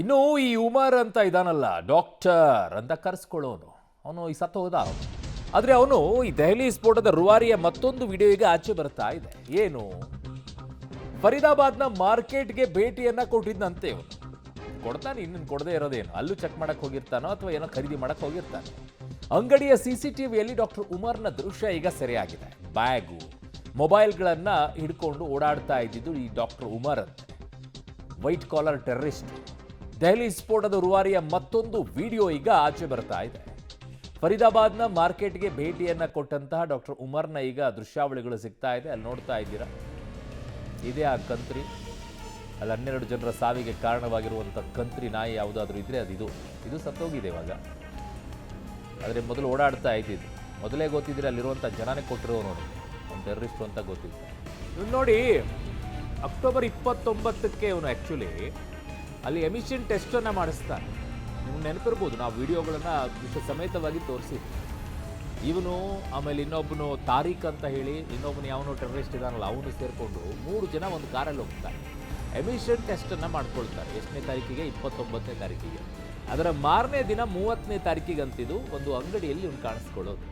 ಇನ್ನು ಈ ಉಮರ್ ಅಂತ ಇದಾನಲ್ಲ, ಡಾಕ್ಟರ್ ಅಂತ ಕರೆಸ್ಕೊಳ್ಳೋನು, ಅವನು ಈ ಸತ್ತು ಹೋದ. ಆದರೆ ಅವನು ಈ ದೆಹಲಿ ಸ್ಫೋಟದ ರೂವಾರಿಯ ಮತ್ತೊಂದು ವಿಡಿಯೋ ಈಗ ಆಚೆ ಬರ್ತಾ ಇದೆ. ಏನು, ಫರೀದಾಬಾದ್ನ ಮಾರ್ಕೆಟ್ಗೆ ಭೇಟಿಯನ್ನ ಕೊಟ್ಟಿದ್ದಂತೆ ಇವನು. ಕೊಡ್ತಾನೆ, ಇನ್ನೇನು ಕೊಡದೇ ಇರೋದೇನು, ಅಲ್ಲೂ ಚೆಕ್ ಮಾಡಕ್ ಹೋಗಿರ್ತಾನೋ ಅಥವಾ ಏನೋ ಖರೀದಿ ಮಾಡಕ್ ಹೋಗಿರ್ತಾನೆ. ಅಂಗಡಿಯ ಸಿಸಿಟಿವಿಯಲ್ಲಿ ಡಾಕ್ಟರ್ ಉಮರ್ನ ದೃಶ್ಯ ಈಗ ಸೆರೆಯಾಗಿದೆ. ಬ್ಯಾಗು, ಮೊಬೈಲ್ಗಳನ್ನ ಹಿಡ್ಕೊಂಡು ಓಡಾಡ್ತಾ ಇದ್ದಿದ್ದು ಈ ಡಾಕ್ಟರ್ ಉಮರ್ ಅಂತೆ. White collar terrorist. ದೆಹಲಿ ಸ್ಫೋಟದ ರೂವಾರಿಯ ಮತ್ತೊಂದು ವಿಡಿಯೋ ಈಗ ಆಚೆ ಬರ್ತಾ ಇದೆ. ಫರೀದಾಬಾದ್ನ ಮಾರ್ಕೆಟ್ಗೆ ಭೇಟಿಯನ್ನ ಕೊಟ್ಟಂತಹ ಡಾಕ್ಟರ್ ಉಮರ್ನ ಈಗ ದೃಶ್ಯಾವಳಿಗಳು ಸಿಗ್ತಾ ಇದೆ. ಅಲ್ಲಿ ನೋಡ್ತಾ ಇದ್ದೀರಾ, ಇದೇ ಆ ಕಂತ್ರಿ. ಅಲ್ಲಿ 12 ಜನರ ಸಾವಿಗೆ ಕಾರಣವಾಗಿರುವಂಥ ಕಂತ್ರಿ ನಾಯಿ ಯಾವುದಾದ್ರೂ ಇದ್ರೆ ಇದು ಸತ್ತೋಗಿದೆ ಇವಾಗ. ಆದರೆ ಮೊದಲು ಓಡಾಡ್ತಾ ಇದ್ದಿದ್ದು, ಮೊದಲೇ ಗೊತ್ತಿದ್ರೆ ಅಲ್ಲಿರುವಂಥ ಜನನೇ ಕೊಟ್ಟಿರೋ ನೋಡಿ, ಅವ್ನು ಟೆರರಿಸ್ಟು ಅಂತ ಗೊತ್ತಿತ್ತು. ಇವ್ನು ನೋಡಿ, ಅಕ್ಟೋಬರ್ 29ಕ್ಕೆ ಇವನು ಆ್ಯಕ್ಚುಲಿ ಅಲ್ಲಿ ಎಮಿಷನ್ ಟೆಸ್ಟನ್ನು ಮಾಡಿಸ್ತಾನೆ. ನಿಮ್ಗೆ ನೆನಪಿರ್ಬೋದು, ನಾವು ವಿಡಿಯೋಗಳನ್ನು ವಿಷಯ ಸಮೇತವಾಗಿ ತೋರಿಸಿದ್ವಿ. ಇವನು ಆಮೇಲೆ ಇನ್ನೊಬ್ಬನು ತಾರೀಖ್ ಅಂತ ಹೇಳಿ ಇನ್ನೊಬ್ಬನು ಯಾವನೋ ಟೆರರಿಸ್ಟ್ ಇದಾನಲ್ಲ, ಅವನು ಸೇರಿಕೊಂಡು 3 ಜನ ಒಂದು ಕಾರಲ್ಲಿ ಹೋಗ್ತಾರೆ. ಎಮಿಷನ್ ಟೆಸ್ಟನ್ನು ಮಾಡ್ಕೊಳ್ತಾರೆ. ಎಷ್ಟನೇ ತಾರೀಕಿಗೆ? 29ನೇ ತಾರೀಕಿಗೆ. ಅದರ ಮಾರನೇ ದಿನ 30ನೇ ತಾರೀಕಿಗೆ ಅಂತಿದ್ದು ಒಂದು ಅಂಗಡಿಯಲ್ಲಿ ಇವನು ಕಾಣಿಸ್ಕೊಳ್ಳೋದು.